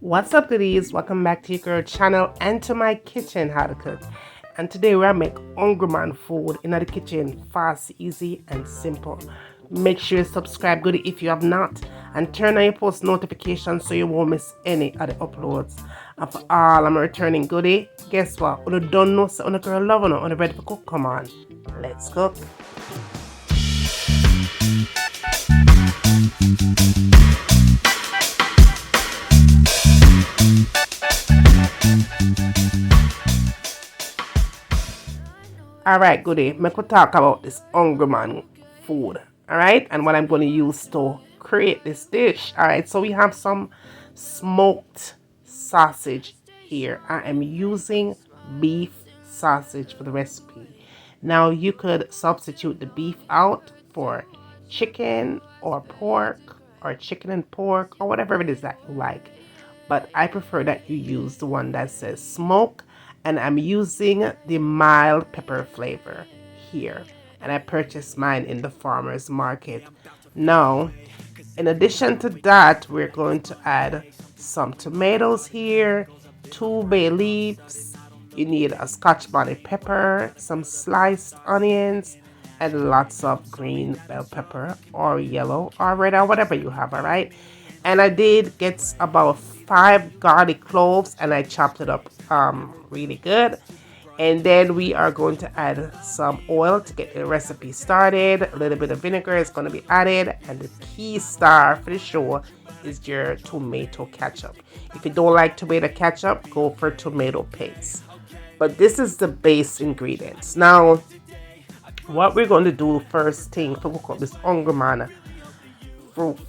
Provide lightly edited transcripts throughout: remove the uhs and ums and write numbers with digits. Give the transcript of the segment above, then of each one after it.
What's up, goodies? Welcome back to your girl channel and to my kitchen, how to cook. And today we're gonna make hungry man food in the kitchen, fast, easy, and simple. Make sure you subscribe, goodie, if you have not, and turn on your post notifications so you won't miss any of the uploads. And for all I'm returning goodie, guess what? When you don't know, so when a girl love on ready for cook, come on, let's cook. Alright, goodie. Me could talk about this hungry man food. Alright, and what I'm going to use to create this dish. Alright, so we have some smoked sausage here. I am using beef sausage for the recipe. Now you could substitute the beef out for chicken or pork or chicken and pork or whatever it is that you like. But I prefer that you use the one that says smoke, and I'm using the mild pepper flavor here, and I purchased mine in the farmer's market. Now, in addition to that, we're going to add some tomatoes here, 2 bay leaves. You need a scotch bonnet pepper, some sliced onions, and lots of green bell pepper or yellow or red or whatever you have. All right, and I did get about 5 garlic cloves, and I chopped it up really good. And then we are going to add some oil to get the recipe started. A little bit of vinegar is going to be added, and the key star for the show is your tomato ketchup. If you don't like tomato ketchup, go for tomato paste. But this is the base ingredients. Now, what we're going to do first thing to cook up this hungry man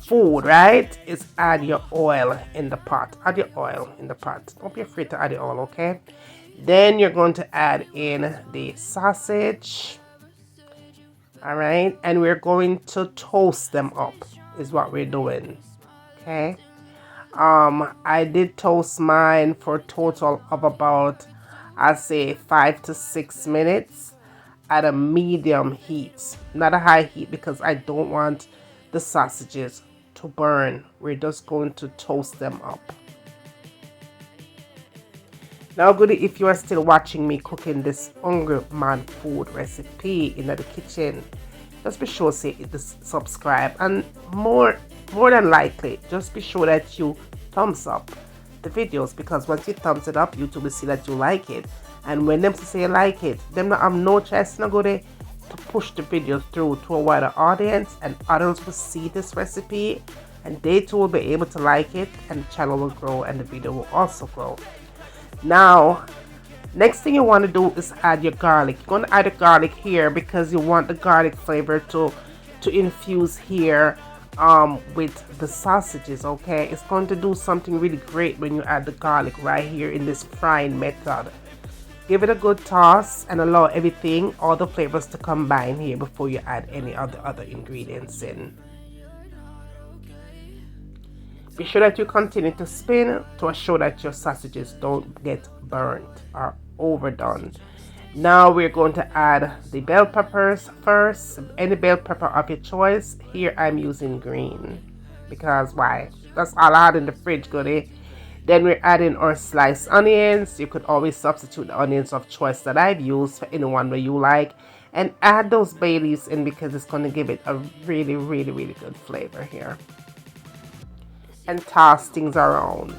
food, right, is add your oil in the pot. Add your oil in the pot. Don't be afraid to add the oil, okay? Then you're going to add in the sausage. All right, and we're going to toast them up is what we're doing. Okay. I did toast mine for a total of about, I'd say, 5 to 6 minutes at a medium heat, not a high heat, because I don't want the sausages to burn. We're just going to toast them up. Now, goodie, if you are still watching me cooking this hungry man food recipe in the kitchen, just be sure to subscribe, and more than likely, just be sure that you thumbs up the videos, because once you thumbs it up, YouTube will see that you like it, and when them say you like it, them not have no choice no goodie to push the videos through to a wider audience, and others will see this recipe, and they too will be able to like it, and the channel will grow and the video will also grow. Now, next thing you want to do is add your garlic. You're going to add the garlic here because you want the garlic flavor to infuse here with the sausages. Okay, it's going to do something really great when you add the garlic right here in this frying method. Give it a good toss and allow everything, all the flavors, to combine here before you add any of the other ingredients in. Be sure that you continue to spin to ensure that your sausages don't get burnt or overdone. Now we're going to add the bell peppers first. Any bell pepper of your choice. Here I'm using green because why? That's all I had in the fridge, goodie. Then we're adding our sliced onions. You could always substitute the onions of choice that I've used for anyone that you like, and add those bay leaves in because it's going to give it a really, really, really good flavor here. And toss things around.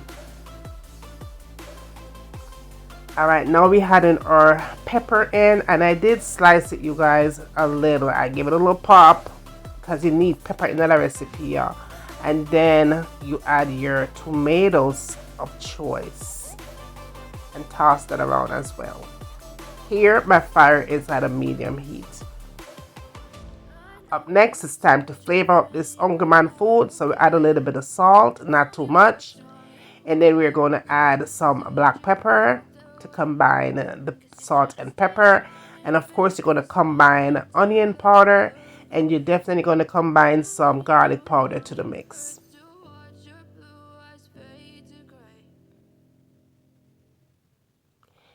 Alright, now we had in our pepper in, and I did slice it, you guys, a little. I gave it a little pop because you need pepper in the recipe, yeah. And then you add your tomatoes of choice and toss that around as well. Here my fire is at a medium heat. Up next, it's time to flavor up this hungry man food. So we add a little bit of salt, not too much. And then we're going to add some black pepper to combine the salt and pepper. And of course, you're going to combine onion powder, and you're definitely going to combine some garlic powder to the mix.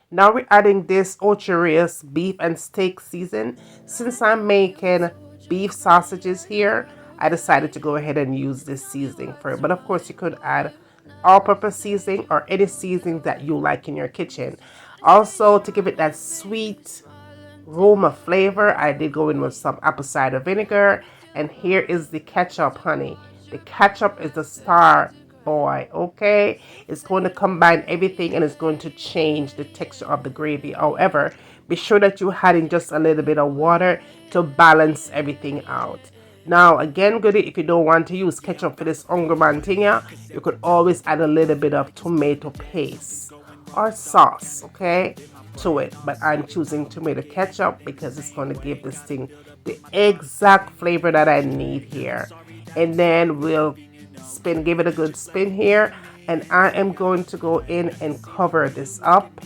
Now we're adding this Ocherius beef and steak season. Since I'm making beef sausages here, I decided to go ahead and use this seasoning for it. But of course, you could add all-purpose seasoning or any seasoning that you like in your kitchen. Also, to give it that sweet aroma flavor, I did go in with some apple cider vinegar. And here is the ketchup, honey. The ketchup is the star boy, okay? It's going to combine everything and it's going to change the texture of the gravy. However, be sure that you add in just a little bit of water to balance everything out. Now, again, goodie, if you don't want to use ketchup for this hungry man thing, you could always add a little bit of tomato paste or sauce, okay, to it. But I'm choosing tomato ketchup because it's going to give this thing the exact flavor that I need here. And then we'll give it a good spin here. And I am going to go in and cover this up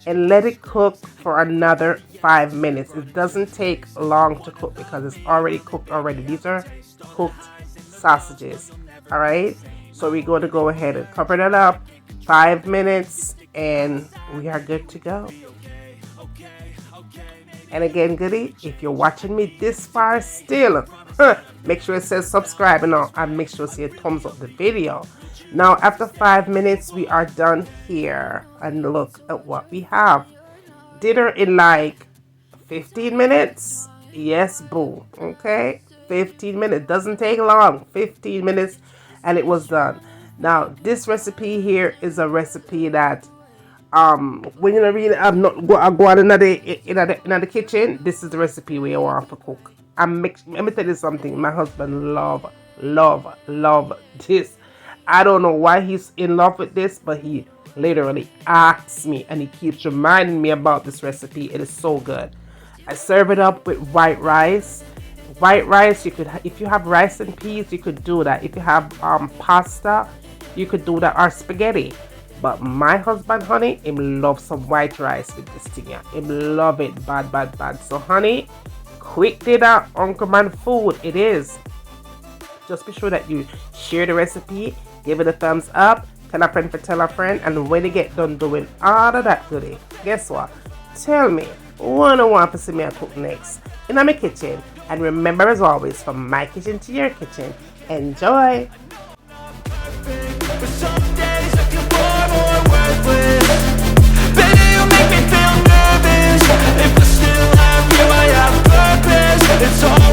and let it cook for another 5 minutes. It doesn't take long to cook because it's already cooked already. These are cooked sausages. All right. So we're going to go ahead and cover that up 5 minutes and we are good to go. And again, goodie, if you're watching me this far still, make sure it says subscribe and make sure to see a thumbs up the video. Now, after 5 minutes, we are done here. And look at what we have. Dinner in like 15 minutes. Yes, boo. Okay, 15 minutes. Doesn't take long. 15 minutes and it was done. Now, this recipe here is a recipe that when you really go out in the kitchen, this is the recipe where you want to cook. Let me tell you something. My husband love this. I don't know why he's in love with this, but he literally asks me and he keeps reminding me about this recipe. It is so good. I serve it up with white rice. White rice, you could, if you have rice and peas, you could do that. If you have pasta, you could do that, or spaghetti. But my husband, honey, him love some white rice with this thing. Yeah. Him love it bad. So, honey, quick dinner, Uncle Man food. It is. Just be sure that you share the recipe, give it a thumbs up, tell a friend to tell a friend, and when you get done doing all of that goodie, guess what? Tell me, what you want to see me cook next in my kitchen. And remember, as always, from my kitchen to your kitchen, enjoy. Baby, you make me feel nervous. If I still have you, I have purpose. It's all